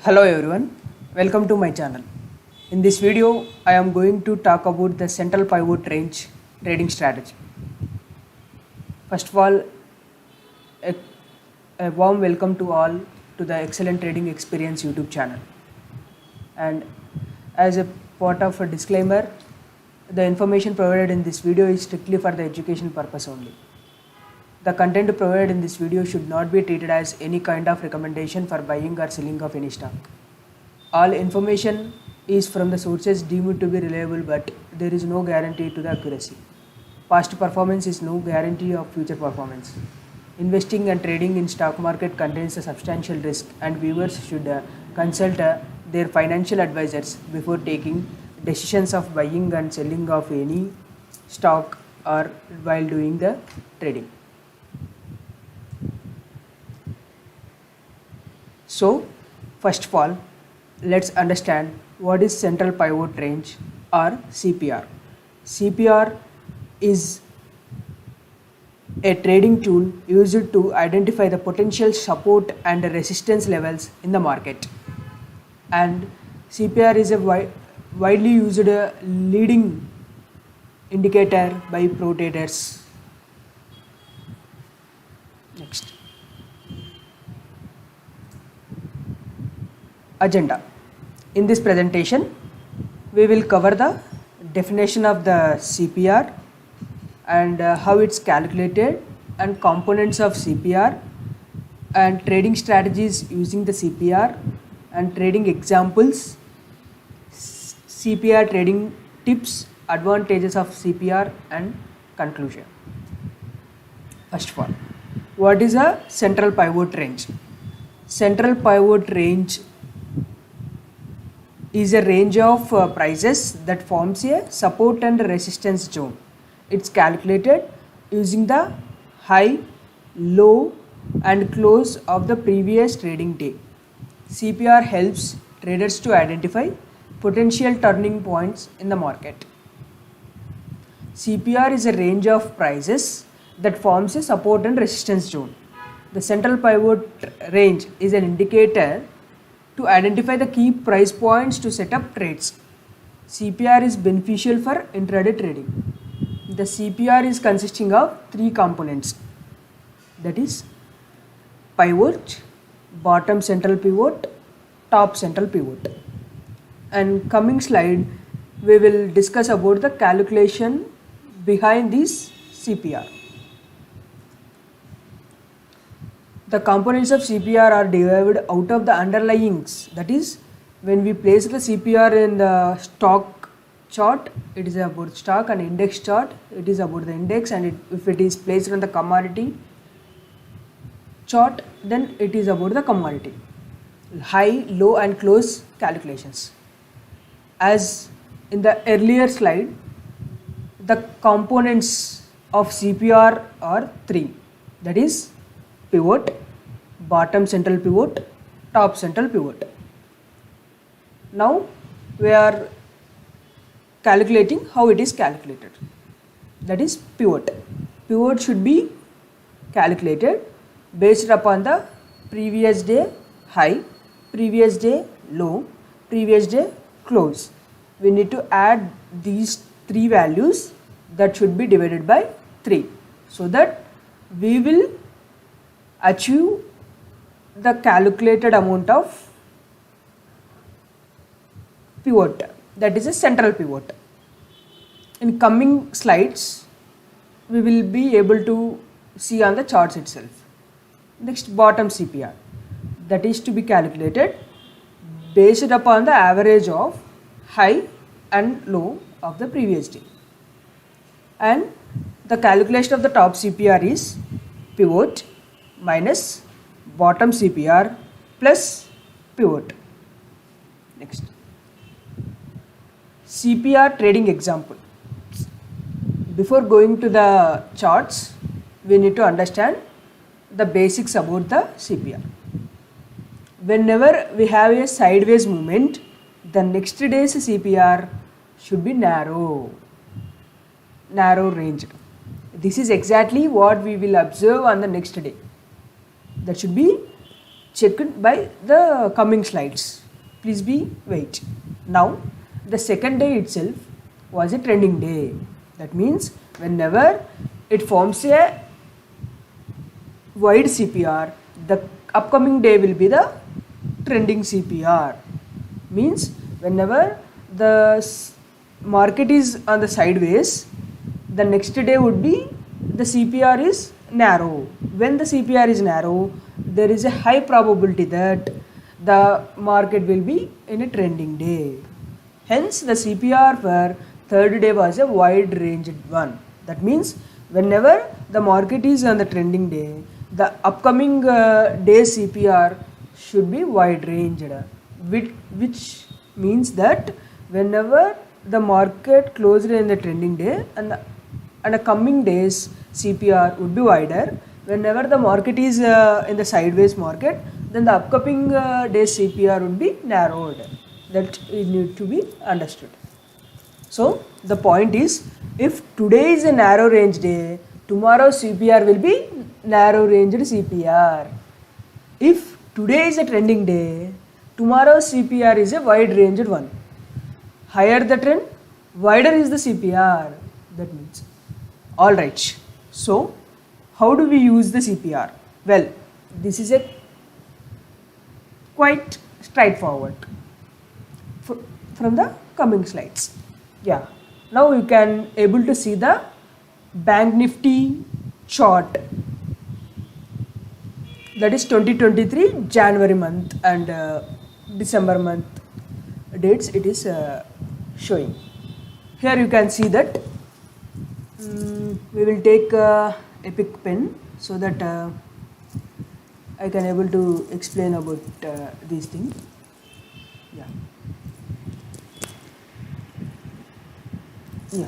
Hello everyone, welcome to my channel. In this video, I am going to talk about the central pivot range trading strategy. First of all, a warm welcome to all to the Excellent Trading Experience YouTube channel. And as a part of a disclaimer, the information provided in this video is strictly for the education purpose only. The content provided in this video should not be treated as any kind of recommendation for buying or selling of any stock. All information is from the sources deemed to be reliable, but there is no guarantee to the accuracy. Past performance is no guarantee of future performance. Investing and trading in stock market contains a substantial risk, and viewers should consult their financial advisors before taking decisions of buying and selling of any stock or while doing the trading. So, first of all, let's understand what is central pivot range or CPR. CPR is a trading tool used to identify the potential support and resistance levels in the market. And CPR is a widely used leading indicator by pro traders. Next. Agenda. In this presentation, we will cover the definition of the CPR and how it's calculated and components of CPR and trading strategies using the CPR and trading examples, CPR trading tips, advantages of CPR and conclusion. First of all, what is a central pivot range? Central pivot range is a range of prices that forms a support and resistance zone. It's calculated using the high, low and close of the previous trading day. CPR helps traders to identify potential turning points in the market. CPR is a range of prices that forms a support and resistance zone. The central pivot range is an indicator to identify the key price points to set up trades. CPR is beneficial for intraday trading. The CPR is consisting of three components, that is pivot, bottom central pivot, top central pivot. And coming slide, we will discuss about the calculation behind this CPR. The components of CPR are derived out of the underlyings, that is, when we place the CPR in the stock chart, it is about stock, and index chart, it is about the index, and if it is placed on the commodity chart, then it is about the commodity. High, low and close calculations. As in the earlier slide, the components of CPR are three, that is pivot, bottom central pivot, top central pivot. Now we are calculating how it is calculated, that is pivot. Pivot should be calculated based upon the previous day high, previous day low, previous day close. We need to add these three values that should be divided by 3 so that we will achieve the calculated amount of pivot, that is a central pivot. In coming slides, we will be able to see on the charts itself. Next, bottom CPR, that is to be calculated based upon the average of high and low of the previous day. And the calculation of the top CPR is pivot minus bottom CPR plus pivot. Next, CPR trading example. Before going to the charts, we need to understand the basics about the CPR. Whenever we have a sideways movement, the next day's CPR should be narrow range. This is exactly what we will observe on the next day. That should be checked by the coming slides. Please be wait. Now the second day itself was a trending day. That means whenever it forms a wide CPR, the upcoming day will be the trending CPR. Means whenever the market is on the sideways, the next day would be the CPR is narrow. When the CPR is narrow, there is a high probability that the market will be in a trending day. Hence the CPR for third day was a wide ranged one. That means whenever the market is on the trending day, the upcoming day's CPR should be wide ranged, which means that whenever the market closed in the trending day and the coming days CPR would be wider. Whenever the market is in the sideways market, then the upcoming day's CPR would be narrowed. That is need to be understood. So the point is, if today is a narrow range day, tomorrow's CPR will be narrow ranged CPR. If today is a trending day, tomorrow's CPR is a wide ranged one. Higher the trend, wider is the CPR. That means. Alright. So how do we use the CPR? Well, this is a quite straightforward from the coming slides. Yeah. Now you can able to see the Bank Nifty chart. That is 2023 January month and December month dates it is showing. Here you can see that we will take a Epic pen so that I can able to explain about these things. Yeah. Yeah.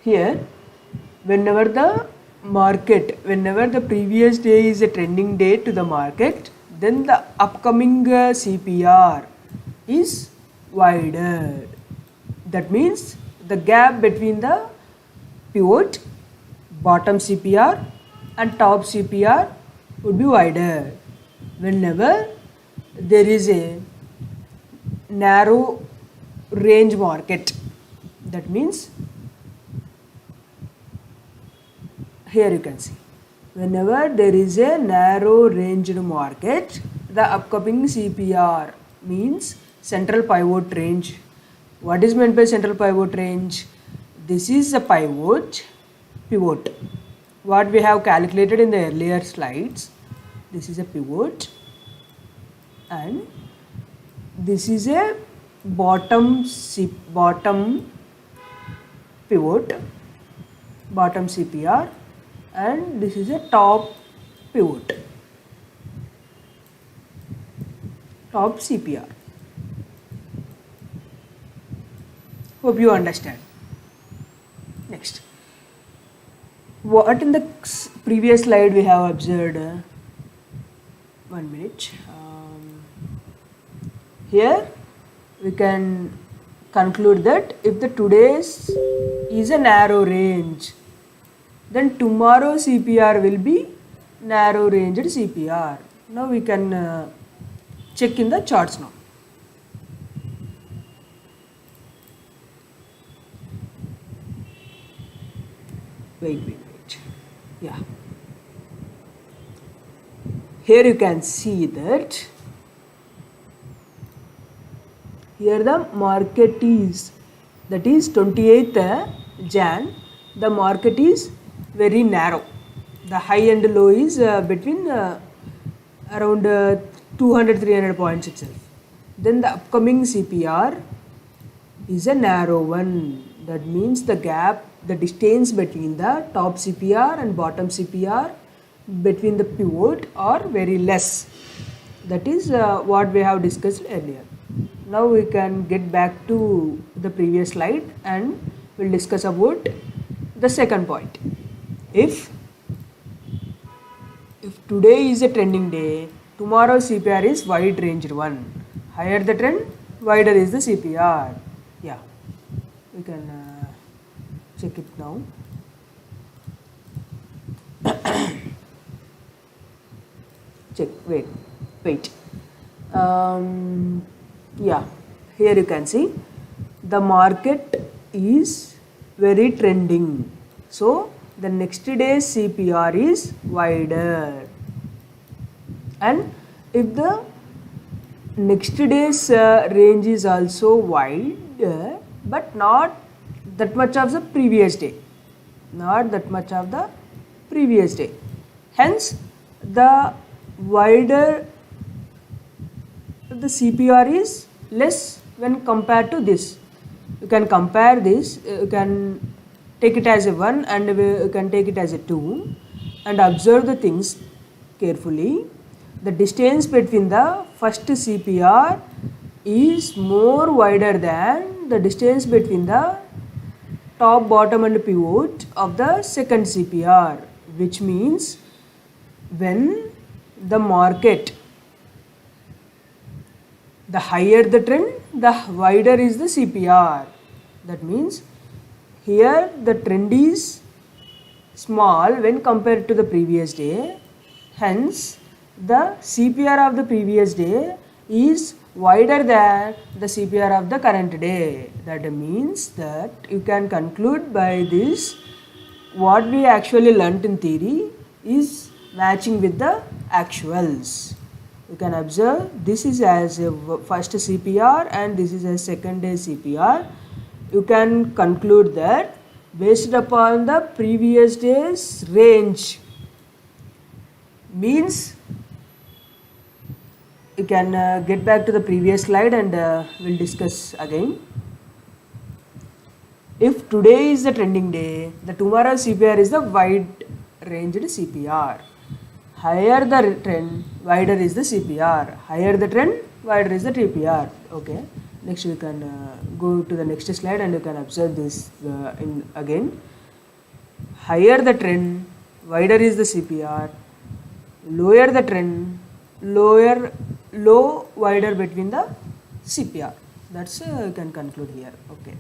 Here, whenever the previous day is a trending day to the market, then the upcoming CPR is wider. That means the gap between the pivot, bottom CPR and top CPR would be wider. Whenever there is a narrow range market, that means here you can see, whenever there is a narrow ranged market, the upcoming CPR means central pivot range. What is meant by central pivot range? This is a pivot, what we have calculated in the earlier slides. This is a pivot and this is a bottom pivot, bottom CPR, and this is a top pivot, top CPR. Hope you understand. Next, what in the previous slide we have observed? 1 minute. Here we can conclude that if the today's is a narrow range, then tomorrow CPR will be narrow ranged CPR. Now we can check in the charts now. Wait. Yeah. Here you can see that here the market is, that is 28th Jan, the market is very narrow. The high and low is between around 200-300 points itself. Then the upcoming CPR is a narrow one. That means the gap, the distance between the top CPR and bottom CPR between the pivot are very less. That is what we have discussed earlier. Now we can get back to the previous slide and we'll discuss about the second point. If today is a trending day, tomorrow CPR is wide ranged one. Higher the trend, wider is the CPR. Yeah, we can check it now. check, wait. Yeah, here you can see the market is very trending, so the next day's CPR is wider, and if the next day's range is also wide, but not that much of the previous day, hence the wider the CPR is less when compared to this. You can compare this, you can take it as a 1 and you can take it as a 2 and observe the things carefully. The distance between the first CPR is more wider than the distance between the top, bottom and pivot of the second CPR, which means when the market, the higher the trend, the wider is the CPR. That means here the trend is small when compared to the previous day, hence the CPR of the previous day is wider than the CPR of the current day. That means that you can conclude by this what we actually learnt in theory is matching with the actuals. You can observe this is as a first CPR and this is a second day CPR. You can conclude that based upon the previous day's range, means you can get back to the previous slide and we'll discuss again. If today is the trending day, the tomorrow's CPR is the wide ranged CPR. Higher the trend, wider is the CPR. Higher the trend, wider is the TPR. Okay. Next we can go to the next slide and you can observe this again. Higher the trend, wider is the CPR. Lower the trend, low wider between the CPR. That's you can conclude here. Okay.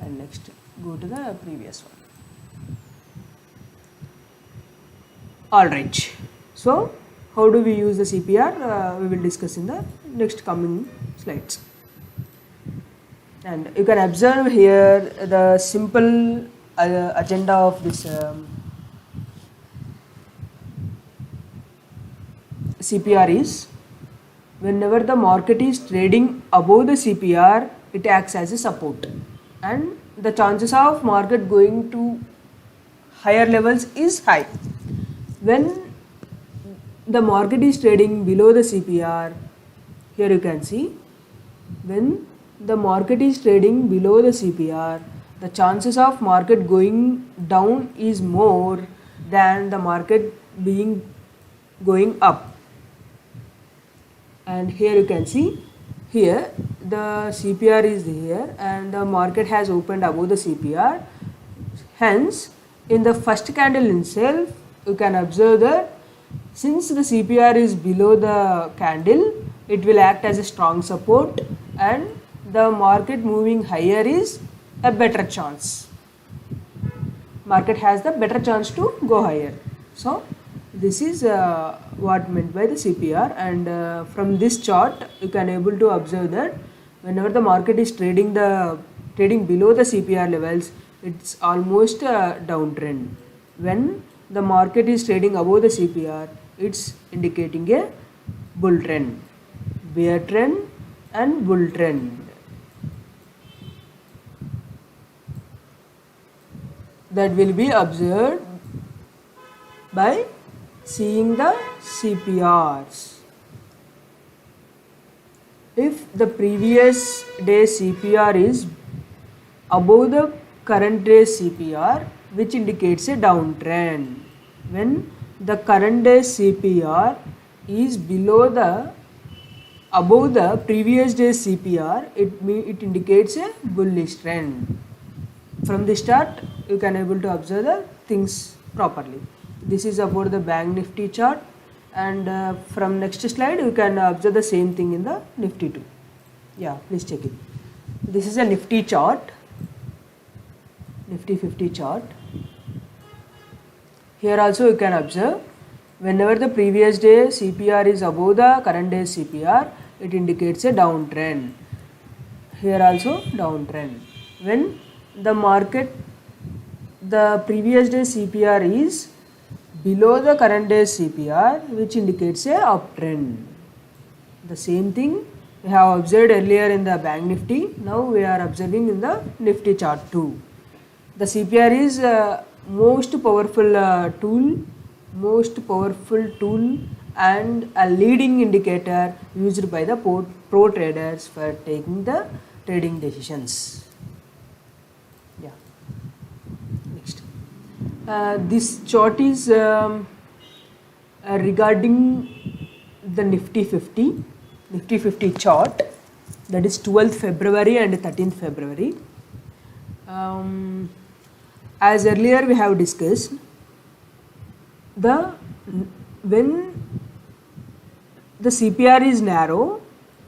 And next go to the previous one. Alright. So how do we use the CPR? We will discuss in the next coming slides. And you can observe here the simple agenda of this CPR is, whenever the market is trading above the CPR, it acts as a support, and the chances of market going to higher levels is high. When the market is trading below the CPR, here you can see, when the market is trading below the CPR, the chances of market going down is more than the market going up. And here you can see, here the CPR is here and the market has opened above the CPR. Hence, in the first candle itself, you can observe that since the CPR is below the candle, it will act as a strong support and the market moving higher is a better chance. Market has the better chance to go higher. So this is what meant by the CPR, and from this chart you can able to observe that whenever the market is trading below the CPR levels, it's almost a downtrend. When the market is trading above the CPR, it's indicating a bull trend, bear trend and bull trend. That will be observed by seeing the CPRs. If the previous day CPR is above the current day CPR, which indicates a downtrend. When the current day CPR is above the previous day CPR, it indicates a bullish trend. From this chart, you can able to observe the things properly. This is about the Bank Nifty chart, and from next slide you can observe the same thing in the Nifty too. Yeah, please check it. This is a Nifty chart, Nifty 50 chart. Here also you can observe Whenever the previous day CPR is above the current day's CPR, it indicates a downtrend. Here also downtrend. When the market, the previous day CPR is below the current day's CPR, which indicates a uptrend. The same thing we have observed earlier in the Bank Nifty, now we are observing in the Nifty chart too. The CPR is most powerful tool and a leading indicator used by the pro traders for taking the trading decisions. Yeah. Next, this chart is regarding the Nifty 50 chart, that is 12th February and 13th February. As earlier we have discussed, when the CPR is narrow,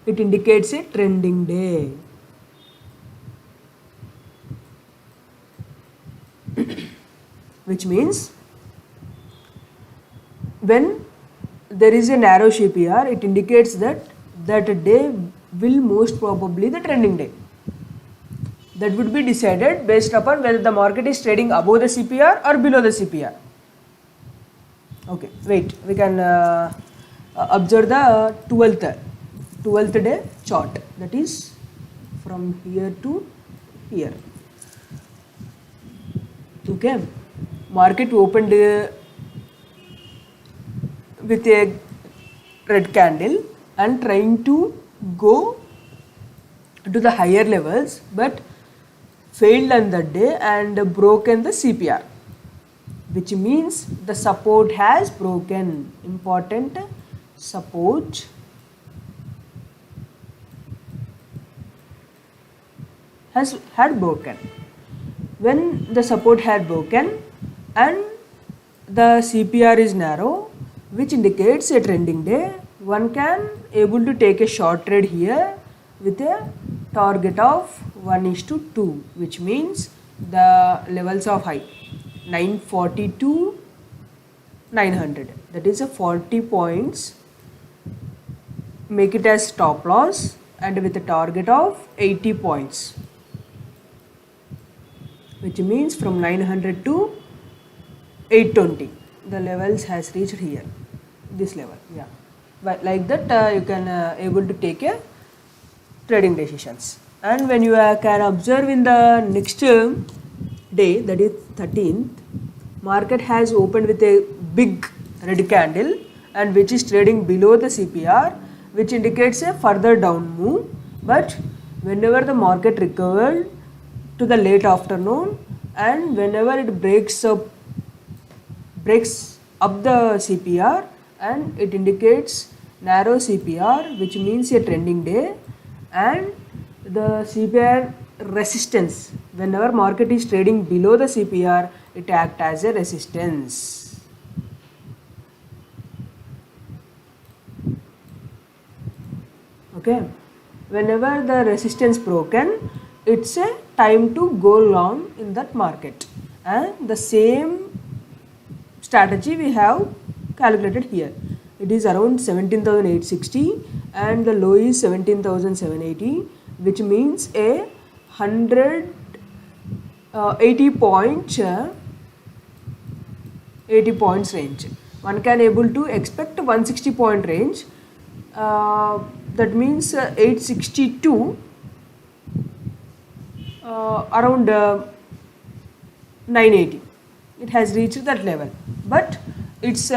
it indicates a trending day. Which means when there is a narrow CPR, it indicates that day will most probably the trending day. That would be decided based upon whether the market is trading above the CPR or below the CPR. Okay, wait, we can observe the 12th day chart, that is from here to here. Okay, market opened with a red candle and trying to go to the higher levels, but failed on that day and broken the CPR, which means the support has broken. Important, support had broken. When the support had broken and the CPR is narrow, which indicates a trending day, one can able to take a short trade here with a target of 1:2, which means the levels of high 942 900, that is a 40 points, make it as stop loss and with a target of 80 points, which means from 900 to 820 the levels has reached here, this level. Yeah, but like that you can able to take a trading decisions. And when you can observe in the next day, that is 13th, market has opened with a big red candle and which is trading below the CPR, which indicates a further down move. But whenever the market recovered to the late afternoon and whenever it breaks up the CPR and it indicates narrow CPR, which means a trending day, and the CPR resistance, whenever market is trading below the CPR, it acts as a resistance. Okay, whenever the resistance broken, it's a time to go long in that market, and the same strategy we have calculated here. It is around 17,860 and the low is 17,780, which means a 80 points range. One can able to expect 160 point range, that means 862 around 980. It has reached that level, but it's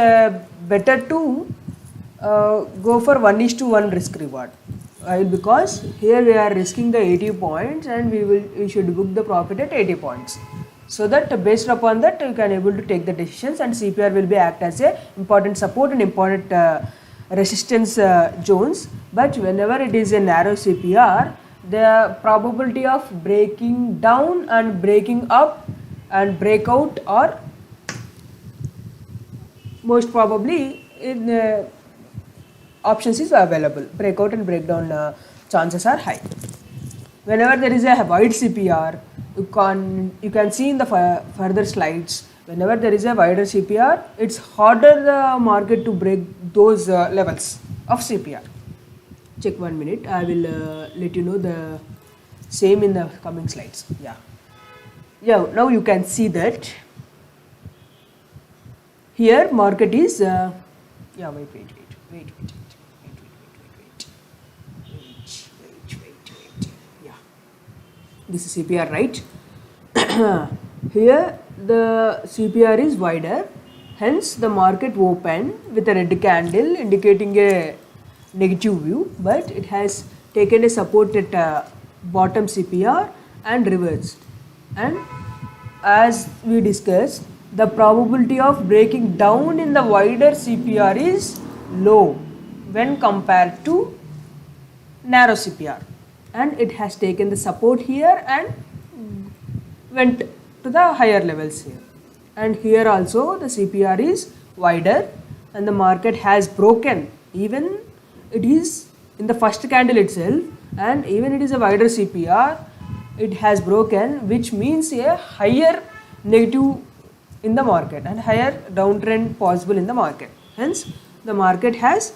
better to go for 1:1 risk reward. Because here we are risking the 80 points and we should book the profit at 80 points. So that based upon that you can able to take the decisions, and CPR will be act as a important support and important resistance zones. But whenever it is a narrow CPR, the probability of breaking down and breaking up and breakout are most probably in options is available. Breakout and breakdown chances are high. Whenever there is a wide CPR, you can see in the further slides Whenever there is a wider CPR, it's harder the market to break those levels of CPR. Check 1 minute. I will let you know the same in the coming slides. Yeah. Now you can see that here market is wait. Yeah, this is CPR, right? Here the CPR is wider, hence the market opened with a red candle indicating a negative view, but it has taken a support at bottom CPR and reversed. And as we discussed, the probability of breaking down in the wider CPR is low when compared to narrow CPR, and it has taken the support here and went to the higher levels here. And here also the CPR is wider and the market has broken, even it is in the first candle itself, and even it is a wider CPR, it has broken, which means a higher negative in the market and higher downtrend possible in the market. Hence the market has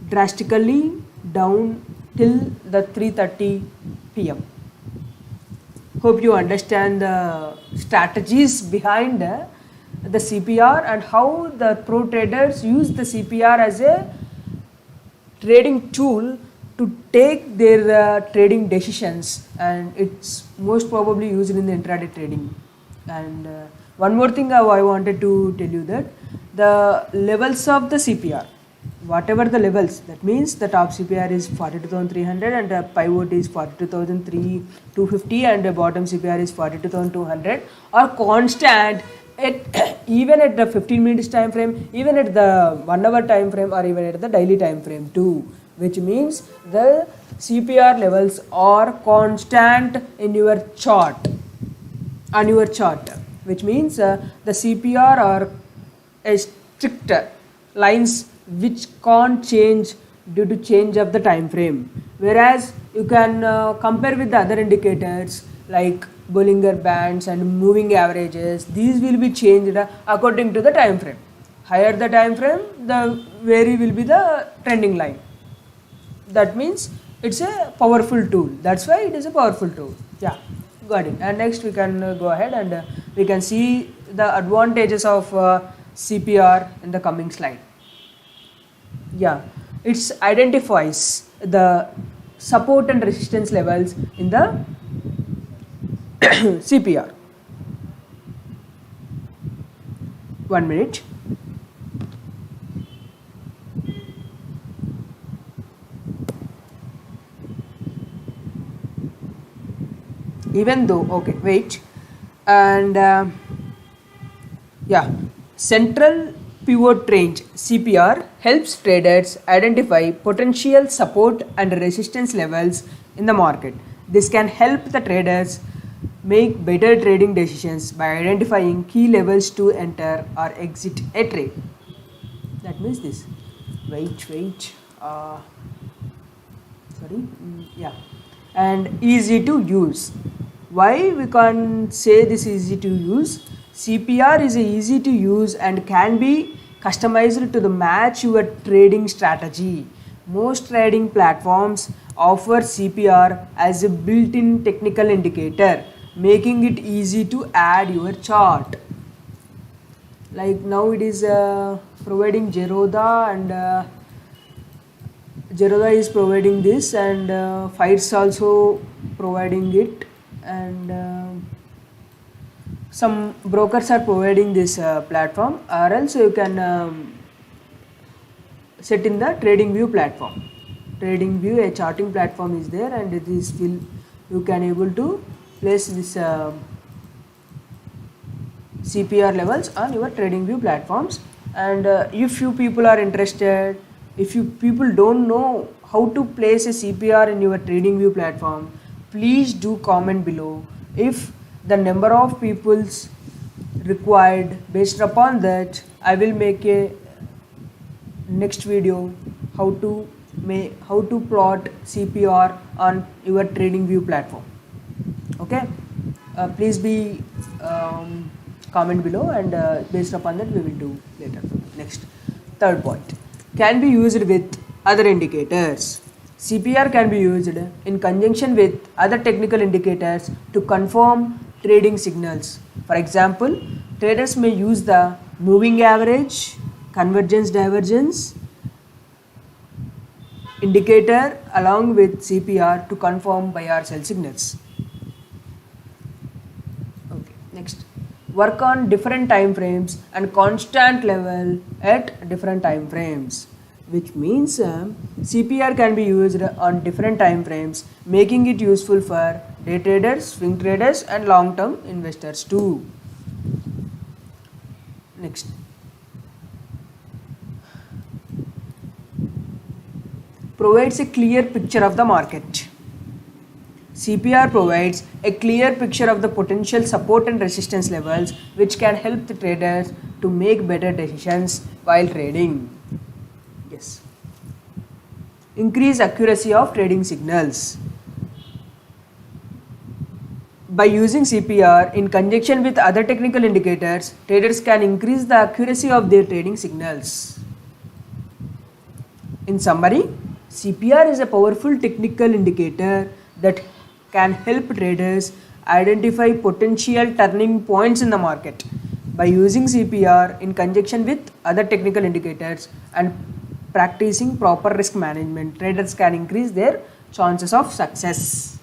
drastically down till the 3:30 p.m. Hope you understand the strategies behind the CPR and how the pro traders use the CPR as a trading tool to take their trading decisions, and it's most probably used in the intraday trading. And one more thing I wanted to tell you, that the levels of the CPR, whatever the levels, that means the top CPR is 42,300 and the pivot is 42,250 and the bottom CPR is 42,200, are constant at even at the 15 minutes time frame, even at the 1 hour time frame, or even at the daily time frame too, which means the CPR levels are constant in your chart, on your chart, which means the CPR are a strict lines which can't change due to change of the time frame, whereas you can compare with the other indicators like Bollinger Bands and moving averages. These will be changed according to the time frame. Higher the time frame, the vary will be the trending line. That means it's a powerful tool. That's why it is a powerful tool. Yeah, got it. And next we can go ahead and we can see the advantages of CPR in the coming slide. Yeah, it identifies the support and resistance levels in the CPR. 1 minute. Even though, okay, wait, and yeah, central pivot range CPR helps traders identify potential support and resistance levels in the market. This can help the traders make better trading decisions by identifying key levels to enter or exit a trade. That means this. And easy to use. Why we can say this easy to use? CPR is easy to use and can be customized to the match your trading strategy. Most trading platforms offer CPR as a built-in technical indicator, making it easy to add your chart. Like now it is providing Zerodha, and Zerodha is providing this, and Fights also providing it, and some brokers are providing this platform, or else you can set in the TradingView platform. TradingView, a charting platform is there, and this will, you can able to place this CPR levels on your TradingView platforms. And if you people are interested, if you people don't know how to place a CPR in your TradingView platform, please do comment below. If the number of peoples required, based upon that I will make a next video how to plot CPR on your TradingView platform. Okay, please be comment below, and based upon that we will do later. Next, third point, can be used with other indicators. CPR can be used in conjunction with other technical indicators to confirm trading signals. For example, traders may use the moving average, convergence divergence indicator along with CPR to confirm buy or sell signals. Okay, next, work on different time frames and constant level at different time frames, which means CPR can be used on different time frames, making it useful for day traders, swing traders and long-term investors too. Next, provides a clear picture of the market. CPR provides a clear picture of the potential support and resistance levels, which can help the traders to make better decisions while trading. Yes. Increase accuracy of trading signals. By using CPR in conjunction with other technical indicators, traders can increase the accuracy of their trading signals. In summary, CPR is a powerful technical indicator that can help traders identify potential turning points in the market. By using CPR in conjunction with other technical indicators and practicing proper risk management, traders can increase their chances of success.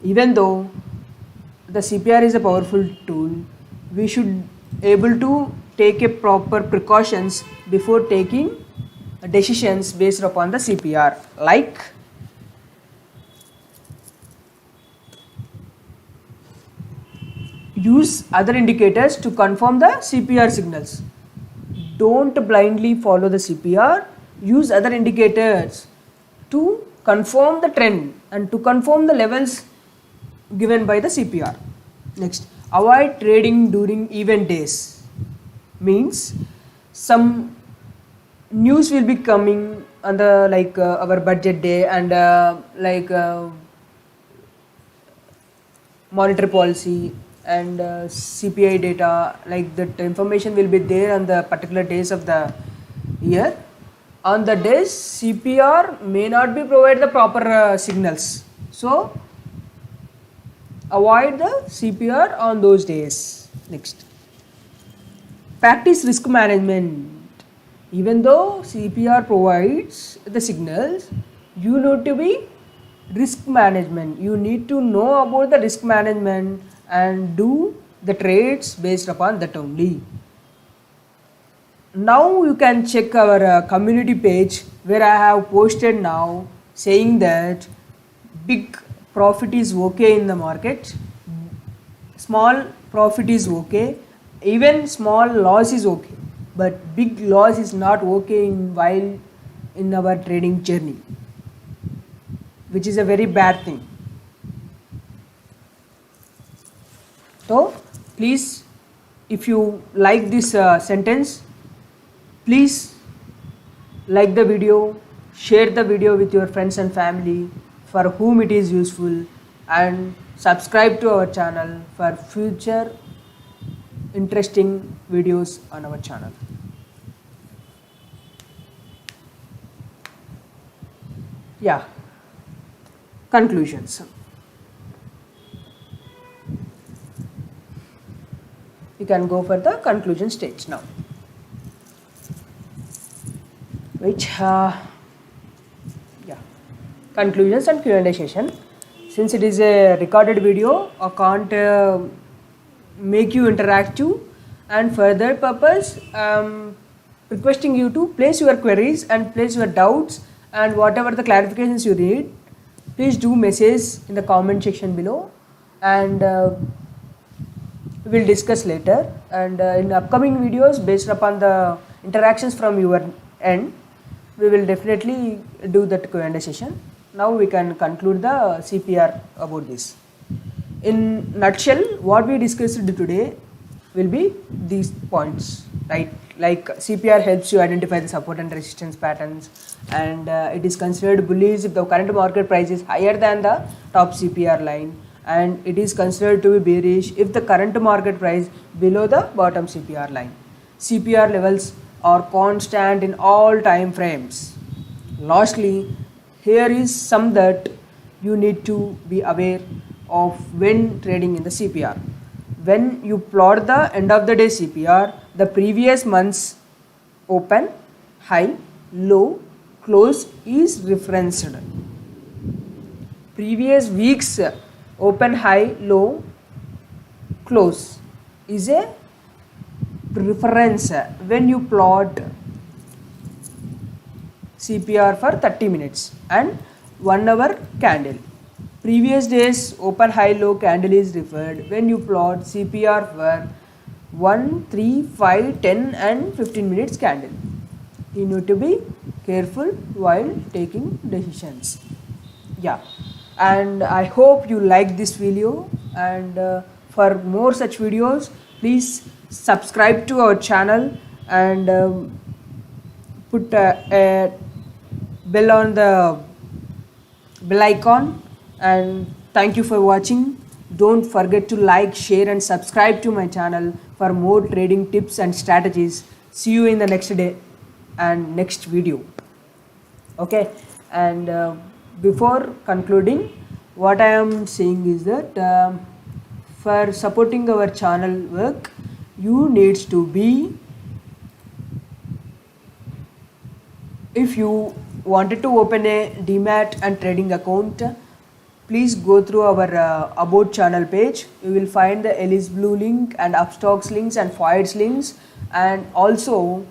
Even though the CPR is a powerful tool, we should able to take a proper precautions before taking decisions based upon the CPR, like use other indicators to confirm the CPR signals. Don't blindly follow the CPR, use other indicators to confirm the trend and to confirm the levels given by the CPR. Next, avoid trading during event days. Means some news will be coming on the our budget day and monetary policy and CPI data, like that information will be there on the particular days of the year. On the days, CPR may not be provide the proper signals, so avoid the CPR on those days. Next, practice risk management. Even though CPR provides the signals, you need to be risk management. You need to know about the risk management and do the trades based upon that only. Now you can check our community page where I have posted now saying that big profit is okay in the market, small profit is okay, even small loss is okay, but big loss is not okay while in our trading journey, which is a very bad thing. So please, if you like this sentence, please like the video, share the video with your friends and family for whom it is useful, and subscribe to our channel for future interesting videos on our channel. Yeah, conclusions. You can go for the conclusion stage now. Conclusions and Q&A session. Since it is a recorded video, I can't make you interactive, and for that purpose requesting you to place your queries and place your doubts, and whatever the clarifications you need, please do message in the comment section below, and we will discuss later. And in upcoming videos, based upon the interactions from your end, we will definitely do that Q&A session. Now we can conclude the CPR about this. In nutshell, what we discussed today will be these points, right? Like CPR helps you identify the support and resistance patterns, and it is considered bullish if the current market price is higher than the top CPR line, and it is considered to be bearish if the current market price below the bottom CPR line. CPR levels are constant in all time frames. Lastly, here is some that you need to be aware of when trading in the CPR. When you plot the end of the day CPR, the previous month's open, high, low, close is referenced. Previous week's open, high, low, close is a reference when you plot CPR for 30 minutes and 1 hour candle. Previous days open, high, low candle is referred when you plot CPR for 1, 3, 5, 10 and 15 minutes candle. You need to be careful while taking decisions. Yeah, and I hope you like this video, and for more such videos please subscribe to our channel and put a bell on the bell icon, and thank you for watching. Don't forget to like, share and subscribe to my channel for more trading tips and strategies. See you in the next day and next video. Okay, and before concluding, what I am saying is that for supporting our channel work, you needs to be, if you wanted to open a demat and trading account, please go through our about channel page. You will find the Ellis Blue link and Upstocks links and Foyers links, and also